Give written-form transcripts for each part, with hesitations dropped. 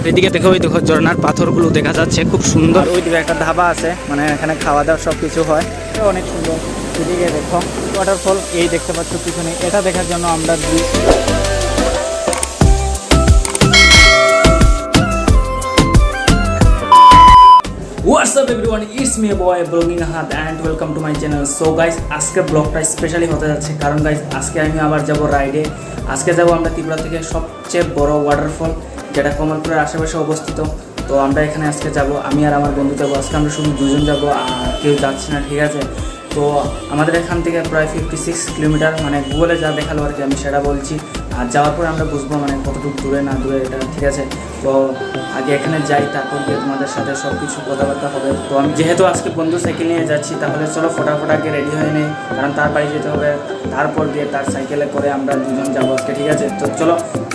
এদিকে দেখো, ওই দেখো ঝর্ণার পাথরগুলো দেখা যাচ্ছে, খুব সুন্দর। ওই দিকে একটা ধাবা আছে, মানে এখানে খাওয়া দাওয়া সব কিছু হয়, অনেক সুন্দর। এদিকে দেখো ওয়াটারফল, এই দেখতে পাচ্ছ পিছনে, এটা দেখার জন্য আমরা What's up everyone, it's me boy vlogging ahad and welcome to my channel. So guys, আজকে ব্লগটা স্পেশালি হতে যাচ্ছে, কারণ গাইস আজকে আমি আবার যাব রাইডে। আজকে যাব আমরা ত্রিপুরা থেকে সবচেয়ে বড় ওয়াটারফল, যেটা কমলপুরের আশেপাশে অবস্থিত। তো আমরা এখানে আজকে যাব, আমি আর আমার বন্ধু যাবো। আজকে আমরা শুধু দুজন যাব, আর কেউ যাচ্ছে না, ঠিক আছে? তো আমাদের এখান থেকে প্রায় 56 কিলোমিটার, মানে গুগলে যা দেখালো আর কি, আমি সেটা বলছি। আর যাওয়ার পরে আমরা বুঝবো মানে কতটুকু দূরে না দূরে এটা, ঠিক আছে? তো আগে এখানে যাই, তারপর গিয়ে তোমাদের সাথে সব কিছু কথাবার্তা হবে। তো আমি যেহেতু আজকে বন্ধু সাইকেল নিয়ে যাচ্ছি, তাহলে চলো ফটাফট আগে রেডি হয়ে নেই, কারণ তার বাড়ি যেতে হবে। তারপর গিয়ে তার সাইকেলে করে আমরা দুজন যাবো আজকে, ঠিক আছে? তো চলো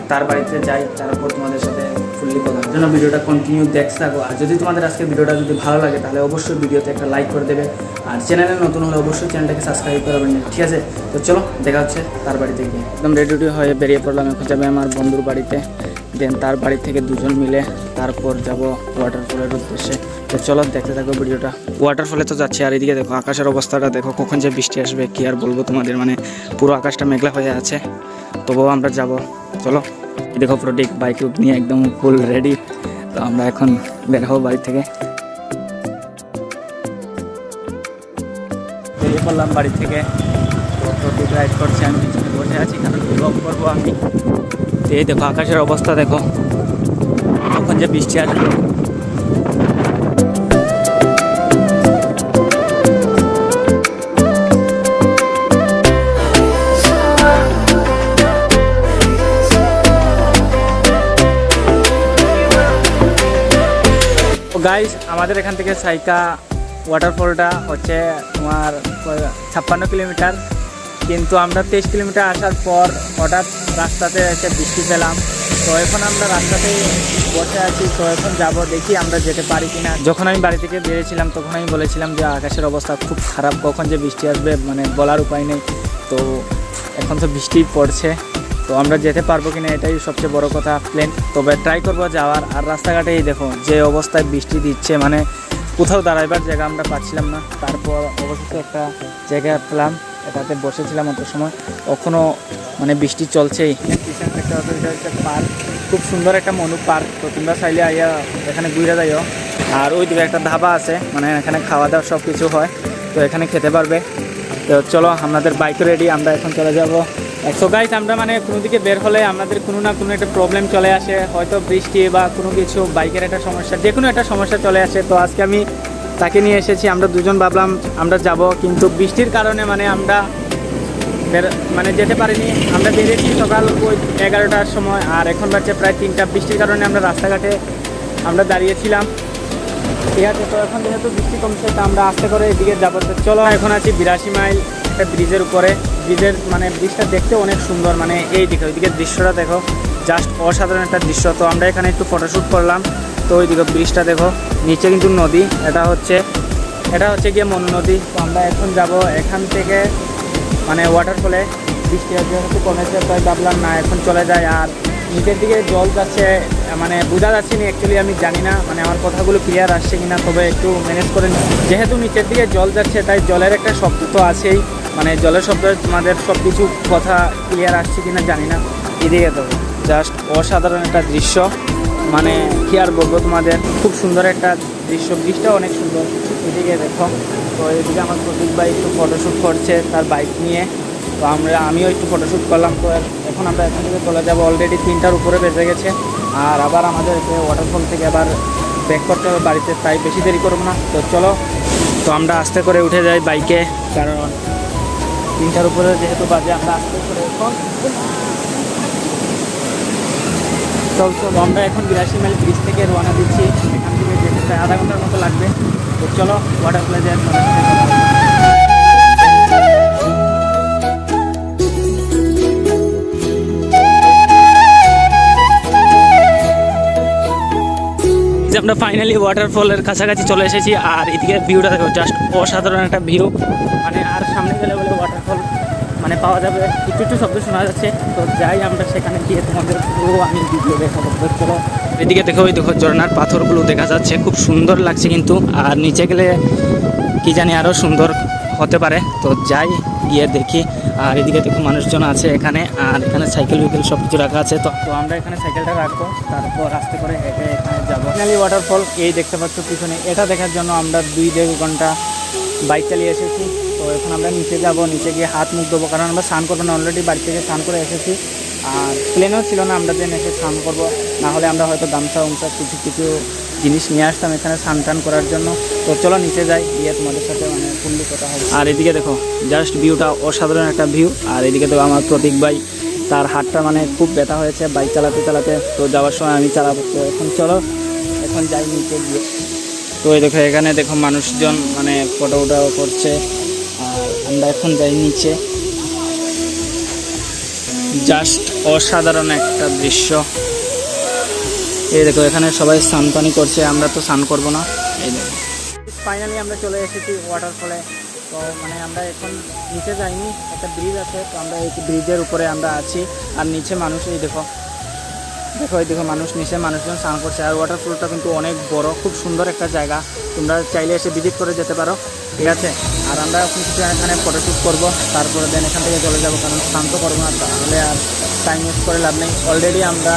তার বাড়িতে যাই, তারপর তোমাদের সাথে ফুললি কথা হবে। জন্য ভিডিওটা কন্টিনিউ দেখতে থাকো। আর যদি তোমাদের আজকে ভিডিওটা যদি ভালো লাগে, তাহলে অবশ্যই ভিডিওতে একটা লাইক করে দেবে। আর চ্যানেলে নতুন হলে অবশ্যই চ্যানেলটাকে সাবস্ক্রাইব করবেন, ঠিক আছে? তো চলো দেখা হচ্ছে তার বাড়িতে গিয়ে। একদম রেডি হয়ে বেরিয়ে পড়লাম, এখন যাবে আমার বন্ধুর বাড়িতে। দেন তার বাড়ি থেকে দুজন মিলে তারপর যাব ওয়াটারফলের উদ্দেশ্যে। তো চলো দেখতে থাকো ভিডিওটা। ওয়াটারফলে তো যাচ্ছি, আর এদিকে দেখো আকাশের অবস্থাটা দেখো, কখন যে বৃষ্টি আসবে কি আর বলবো তোমাদের, মানে পুরো আকাশটা মেঘলা হয়ে আছে। তবুও আমরা যাব, চলো। দেখো প্রোটিক বাইক নিয়ে একদম ফুল রেডি। তো আমরা এখন বের হবো বাড়ি থেকে, বেরিয়ে পড়লাম বাড়ি থেকে। তো প্রোটিক রাইড করছে, আমি পিছনে বসে আছি, কারণ ব্লগ করবো আমি। এই দেখো আকাশের অবস্থা দেখো, কখন যে বৃষ্টি আসবে। গাইজ আমাদের এখান থেকে সাইকা ওয়াটারফলটা হচ্ছে তোমার 56 কিলোমিটার, কিন্তু আমরা 23 কিলোমিটার আসার পর হঠাৎ রাস্তাতে এসে বৃষ্টি পেলাম। তো এখন আমরা রাস্তাতেই বসে আছি। তো এখন যাব, দেখি আমরা যেতে পারি কিনা। যখন আমি বাড়ি থেকে বেরিয়েছিলাম তখন আমি বলেছিলাম যে আকাশের অবস্থা খুব খারাপ, কখন যে বৃষ্টি আসবে মানে বলার উপায় নেই। তো এখন তো বৃষ্টি পড়ছে, তো আমরা যেতে পারবো কিনা এটাই সবচেয়ে বড় কথা, প্ল্যান। তবে ট্রাই করবো যাওয়ার। আর রাস্তাঘাটেই দেখো যে অবস্থায় বৃষ্টি দিচ্ছে, মানে কোথাও দাঁড়াইবার জায়গা আমরা পাচ্ছিলাম না। তারপর অবশেষে একটা জায়গা পেলাম, এটাতে বসেছিলাম অত সময়, এখনও মানে বৃষ্টি চলছেই। একটা হচ্ছে পার্ক, খুব সুন্দর একটা মনু পার্ক। তো তোমরা চাইলে আইয়া এখানে ঘুরে যাইও। আর ওই দিকে একটা ধাবা আছে, মানে এখানে খাওয়া দাওয়া সব কিছু হয়, তো এখানে খেতে পারবে। তো চলো আমাদের বাইক রেডি, আমরা এখন চলে যাবো। সো গাইস আমরা মানে কোনো দিকে বের হলে আমাদের কোনো না কোনো একটা প্রবলেম চলে আসে, হয়তো বৃষ্টি বা কোনো কিছু, বাইকের একটা সমস্যা, যে কোনো একটা সমস্যা চলে আসে। তো আজকে আমি তাকে নিয়ে এসেছি, আমরা দুজন ভাবলাম আমরা যাব, কিন্তু বৃষ্টির কারণে মানে আমরা মানে যেতে পারিনি। আমরা বেরিয়েছি সকাল ওই 11টার সময়, আর এখন বাজছে প্রায় 3টা। বৃষ্টির কারণে আমরা রাস্তাঘাটে আমরা দাঁড়িয়েছিলাম, ঠিক আছে? তো এখন যেহেতু বৃষ্টি কমছে, তো আমরা আস্তে করে এদিকে যাবো। তো চলো, এখন আছি 82 মাইল একটা ব্রিজের উপরে। ব্রিজের মানে ব্রিজটা দেখতে অনেক সুন্দর, মানে এই দিকে ওইদিকে দৃশ্যটা দেখো, জাস্ট অসাধারণ একটা দৃশ্য। তো আমরা এখানে একটু ফটোশ্যুট করলাম। তো ওইদিকে ব্রিজটা দেখো, নিচে কিন্তু নদী, এটা হচ্ছে গিয়ে মনু নদী। তো আমরা এখন যাব এখান থেকে মানে ওয়াটারফলে। বৃষ্টি যেহেতু কমেছে, তাই ভাবলাম না এখন চলে যায়। আর নিচের দিকে জল যাচ্ছে, মানে বোঝা যাচ্ছে না অ্যাকচুয়ালি, আমি জানি না মানে আমার কথাগুলো ক্লিয়ার আসছে কিনা, তবে একটু ম্যানেজ করে নিই। যেহেতু নিচের দিকে জল যাচ্ছে, তাই জলের একটা শব্দ তো আছেই, মানে জলের শব্দে তোমাদের সব কিছু কথা ক্লিয়ার আসছে কিনা জানি না। এদিকে তো জাস্ট অসাধারণ একটা দৃশ্য, মানে কি আর বলবো তোমাদের, খুব সুন্দর একটা দৃশ্য। ব্রিজটা অনেক সুন্দর, এদিকে দেখো। তো এদিকে আমার প্রদীপ ভাই একটু ফটোশ্যুট করছে তার বাইক নিয়ে, তো আমিও একটু ফটোশ্যুট করলাম। তো এখন আমরা এখান থেকে চলে যাবো, অলরেডি 3টার উপরে বেজে গেছে। আর আবার আমাদের ওয়াটারফল থেকে আবার ব্যাক করতে হবে বাড়িতে, তাই বেশি দেরি করবো না। তো চলো, তো আমরা আস্তে করে উঠে যাই বাইকে, কারণ 3টার উপরে যেহেতু বাজে, আমরা আস্তে করে এখন চলো। আমরা এখন 82 মাইল ব্রিজ থেকে রওনা দিচ্ছি, এখান থেকে যেতে প্রায় আধা ঘন্টার মতো লাগবে। তো চলো ওয়াটারফলে যাই। আমরা ফাইনালি ওয়াটারফলের কাছাকাছি চলে এসেছি, আর এদিকে ভিউটা দেখো, জাস্ট অসাধারণ একটা ভিউ। মানে আর সামনে গেলে বলে ওয়াটারফল মানে পাওয়া যাবে। একটু একটু শব্দ শোনা যাচ্ছে, তো যাই আমরা সেখানে গিয়ে তোমাদের পুরো আমি ভিডিও দেখাবো। চলো এদিকে দেখো, ওই দেখো ঝর্নার পাথরগুলো দেখা যাচ্ছে, খুব সুন্দর লাগছে কিন্তু। আর নিচে গেলে কি জানি আরও সুন্দর হতে পারে, তো যাই গিয়ে দেখি। আর এদিকে দেখো মানুষজন আছে এখানে, আর এখানে সাইকেল উইকেল সব কিছু রাখা আছে। তো আমরা এখানে সাইকেলটা রাখবো, তারপর আস্তে করে হেঁটে এখানে যাবো। ফাইনালি ওয়াটারফল এই দেখতে পাচ্ছ পিছনে, এটা দেখার জন্য আমরা 2-1.5 ঘন্টা বাইক চালিয়ে এসেছি। তো এখন আমরা নিচে যাব, নিচে গিয়ে হাত মুখ দেবো, কারণ আমরা স্নান করবো না, অলরেডি বাড়ি থেকে স্নান করে এসেছি। আর প্লেনও ছিল না আমরা যে এসে স্নান করবো, না হলে আমরা হয়তো গামছা উমছা কিছু কিছু জিনিস নিয়ে আসতাম এখানে স্নান টান করার জন্য। তো চলো নিচে যাই, গিয়ে তোমাদের সাথে মানে ফুললি কথা হবে। আর এদিকে দেখো জাস্ট ভিউটা অসাধারণ একটা ভিউ। আর এদিকে দেখো আমার প্রতীক ভাই, তার হাতটা মানে খুব ব্যথা হয়েছে বাইক চালাতে চালাতে, তো যাওয়ার সময় আমি চালাবো। তো এখন চলো এখন যাই নিচে গিয়ে। তো এই দেখো এখানে দেখো মানুষজন মানে ফটো উঠাও করছে, আর আমরা এখন যাই নিচে। জাস্ট অসাধারণ একটা দৃশ্য। এই দেখো এখানে সবাই স্নান পানি করছে, আমরা তো স্নান করবো না। এই দেখো ফাইনালি আমরা চলে এসেছি ওয়াটারফলে। তো মানে আমরা এখন নিচে যাইনি, একটা ব্রিজ আছে, তো আমরা এই ব্রিজের উপরে আমরা আছি। আর নিচে মানুষ, এই দেখো দেখো এই দেখো মানুষ, নিচে মানুষজন স্নান করছে। আর ওয়াটারফলটা কিন্তু অনেক বড়, খুব সুন্দর একটা জায়গা, তোমরা চাইলে এসে ভিজিট করে যেতে পারো, ঠিক আছে। আর আমরা এখন কিছু এখানে ফটোশ্যুট করবো, তারপরে দেন এখান থেকে চলে যাবো, কারণ স্নান তো করবো না, তাহলে আর টাইম ওয়েস্ট করে লাভ নেই। অলরেডি আমরা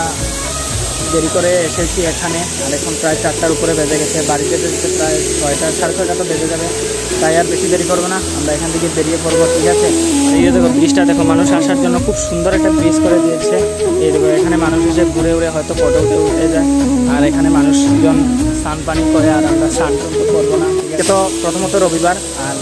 দেরি করে এসেছি এখানে, আর এখন প্রায় 4টার উপরে বেজে গেছে, বাড়িতে যেতে প্রায় 6টা 6:30 তো বেজে যাবে, তাই আর বেশি দেরি করবো না, আমরা এখান থেকে বেরিয়ে পড়বো, ঠিক আছে। এই যে দেখো ব্রিজটা দেখো, মানুষ আসার জন্য খুব সুন্দর একটা ব্রিজ করে দিয়েছে। এই দেখো এখানে মানুষ এসে ঘুরে ঘুরে হয়তো ফটো উঠে যায়, আর এখানে মানুষজন স্নান পানি করে, আর আমরা স্নান তো করবো না, ঠিক আছে। তো প্রথমত রবিবার আর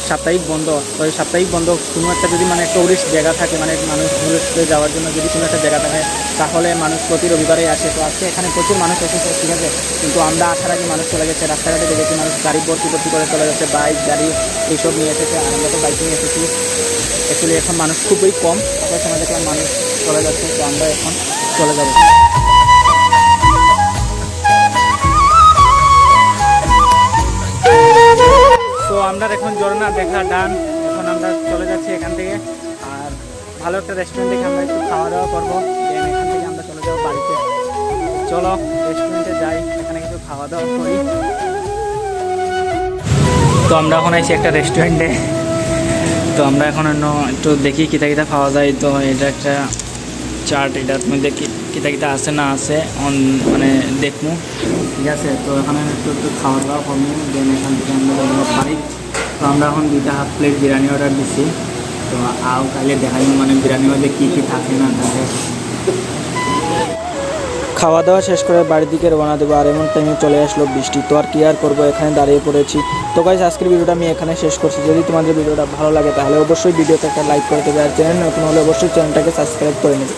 সাপ্তাহিক বন্ধ, তো এই সাপ্তাহিক বন্ধ কোনো একটা যদি মানে টুরিস্ট জায়গা থাকে, মানে মানুষ ঘুরে যাওয়ার জন্য যদি কোনো একটা জায়গা থাকে, তাহলে মানুষ প্রতি রবিবারেই আসে। তো আজকে এখানে প্রচুর মানুষ এসেছে, ঠিক আছে, কিন্তু আমরা আসার আগে মানুষ চলে গেছে, রাস্তাঘাটে দেখেছি মানুষ গাড়ি ভর্তি করে চলে যাচ্ছে, বাইক গাড়ি এইসব নিয়ে এসেছে, আর আমরা তো বাইক নিয়ে এসেছি। অ্যাকচুয়ালি এখন মানুষ খুবই কম, তার সময় দেখলাম মানুষ চলে যাচ্ছে, তো আমরা এখন চলে যাব। তো আমরা এখন ঝর্ণা দেখা ডান, এখন আমরা চলে যাচ্ছি এখান থেকে। আর ভালো একটা রেস্টুরেন্ট দেখে আমরা একটু খাওয়া দাওয়া করবো, দেন এখান থেকে আমরা চলে যাবো বাড়িতে। চলো রেস্টুরেন্টে যাই, এখানে কিছু খাওয়া দাওয়া করি। তো আমরা এখন আইছি একটা রেস্টুরেন্টে, তো আমরা এখন একটু দেখি কিতা কিতা খাওয়া যায়। তো এটা একটা চার্ট, এটার মধ্যে কিতা কিতা আছে না আছে মানে দেখবো, ঠিক আছে। তো এখানে একটু খাওয়া দাওয়া করবো, দেন এখান থেকে আমরা যাবো বাড়ি। তো আমরা এখন 2টা হাফ প্লেট বিরিয়ানি অর্ডার দিচ্ছি, তো আও তাইলে দেখাই মানে বিরিয়ানির মধ্যে কী কী থাকে না থাকে। খাওয়া দাওয়া শেষ করে বাড়ির দিকে রওনা দেবো, আর এমন টাইমে চলে আসলো বৃষ্টি। তো আর কি আর করবো, এখানে দাঁড়িয়ে পড়েছি। তো গাইস আজকের ভিডিওটা আমি এখানে শেষ করছি। যদি তোমাদের ভিডিওটা ভালো লাগে তাহলে অবশ্যই ভিডিওতে একটা লাইক করে দেবে, আর চ্যানেল নতুন হলে অবশ্যই চ্যানেলটাকে সাবস্ক্রাইব করে নেবে।